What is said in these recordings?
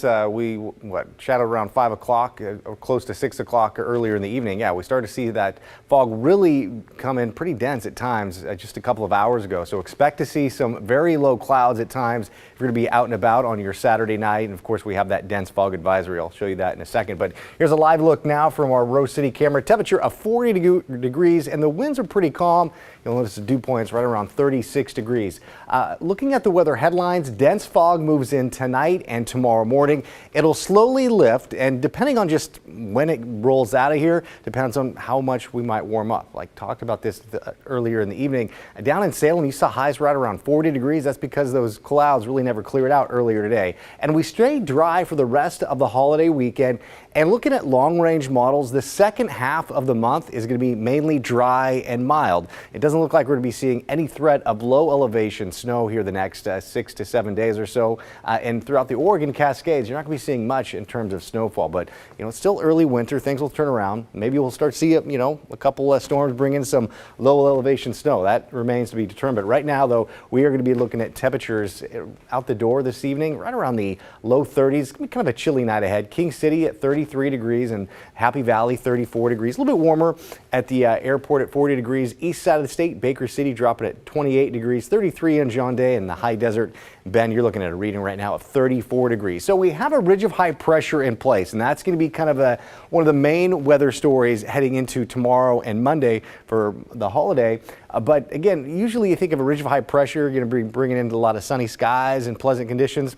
We shadowed around 5 o'clock or close to 6 o'clock earlier in the evening. Yeah, we started to see that fog really come in pretty dense at times just a couple of hours ago. So expect to see some very low clouds at times if you're going to be out and about on your Saturday night. And of course, we have that dense fog advisory. I'll show you that in a second. But here's a live look now from our Rose City camera. Temperature of 40 degrees and the winds are pretty calm. You'll notice the dew point's right around 36 degrees. Looking at the weather headlines, dense fog moves in tonight and tomorrow morning. It'll slowly lift, and depending on just when it rolls out of here, depends on how much we might warm up. Like talked about this earlier in the evening. Down in Salem, you saw highs right around 40 degrees. That's because those clouds really never cleared out earlier today. And we stay dry for the rest of the holiday weekend. And looking at long-range models, the second half of the month is going to be mainly dry and mild. It doesn't look like we're going to be seeing any threat of low elevation snow here the next 6 to 7 days or so. And throughout the Oregon Cascades, you're not going to be seeing much in terms of snowfall. But, it's still early winter. Things will turn around. Maybe we'll start to see, a couple of storms bring in some low elevation snow. That remains to be determined. But right now, though, we are going to be looking at temperatures out the door this evening, right around the low 30s. It's going to be kind of a chilly night ahead. King City at 33 degrees and Happy Valley 34 degrees. A little bit warmer at the airport at 40 degrees. East side of the state, Baker City dropping at 28 degrees, 33 in John Day, and the high desert Bend, you're looking at a reading right now of 34 degrees. So we have a ridge of high pressure in place, and that's going to be kind of one of the main weather stories heading into tomorrow and Monday for the holiday. But again, usually you think of a ridge of high pressure, you're going to be bringing in a lot of sunny skies and pleasant conditions.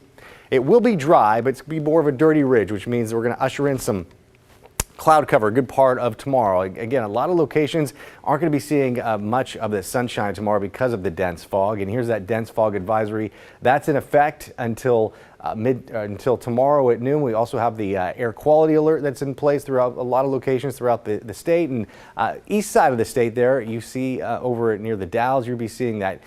It will be dry, but it's going to be more of a dirty ridge, which means we're going to usher in some cloud cover a good part of tomorrow. Again, a lot of locations aren't going to be seeing much of the sunshine tomorrow because of the dense fog. And here's that dense fog advisory. That's in effect until tomorrow at noon. We also have the air quality alert that's in place throughout a lot of locations throughout the state. And east side of the state there, you see over near the Dalles, you'll be seeing that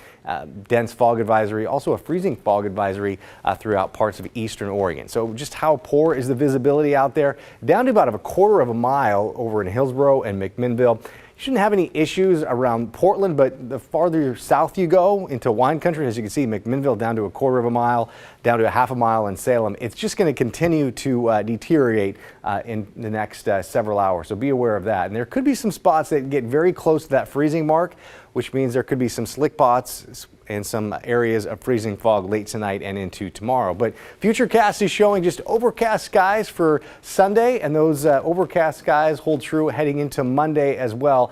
dense fog advisory, also a freezing fog advisory throughout parts of eastern Oregon. So just how poor is the visibility out there? Down to about a quarter of a mile over in Hillsboro and McMinnville. You shouldn't have any issues around Portland, but the farther south you go into wine country, as you can see, McMinnville down to a quarter of a mile, down to a half a mile in Salem. It's just going to continue to deteriorate in the next several hours. So be aware of that. And there could be some spots that get very close to that freezing mark, which means there could be some slick spots and some areas of freezing fog late tonight and into tomorrow. But Futurecast is showing just overcast skies for Sunday, and those overcast skies hold true heading into Monday as well.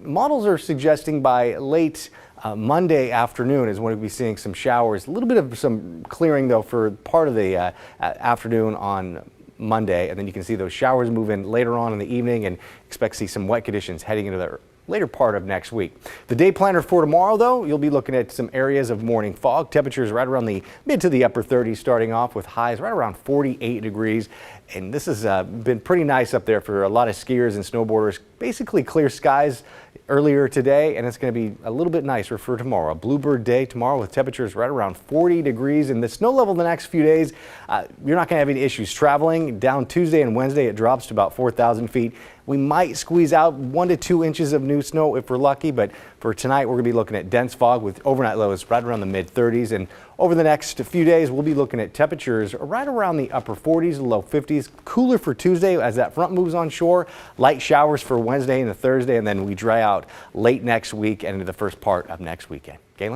Models are suggesting by late Monday afternoon is when we'll be seeing some showers. A little bit of some clearing, though, for part of the afternoon on Monday, and then you can see those showers move in later on in the evening, and expect to see some wet conditions heading into the later part of next week. The day planner for tomorrow, though, you'll be looking at some areas of morning fog. Temperatures right around the mid to the upper 30s, starting off with highs right around 48 degrees. And this has been pretty nice up there for a lot of skiers and snowboarders. Basically clear skies earlier today, and it's going to be a little bit nicer for tomorrow. A bluebird day tomorrow with temperatures right around 40 degrees. And the snow level the next few days, you're not going to have any issues traveling. Down Tuesday and Wednesday, it drops to about 4,000 feet. We might squeeze out 1 to 2 inches of new snow if we're lucky, but for tonight, we're going to be looking at dense fog with overnight lows right around the mid 30s. And over the next few days, we'll be looking at temperatures right around the upper 40s, low 50s. Cooler for Tuesday as that front moves on shore. Light showers for Wednesday and Thursday, and then we dry out late next week and into the first part of next weekend. Galen?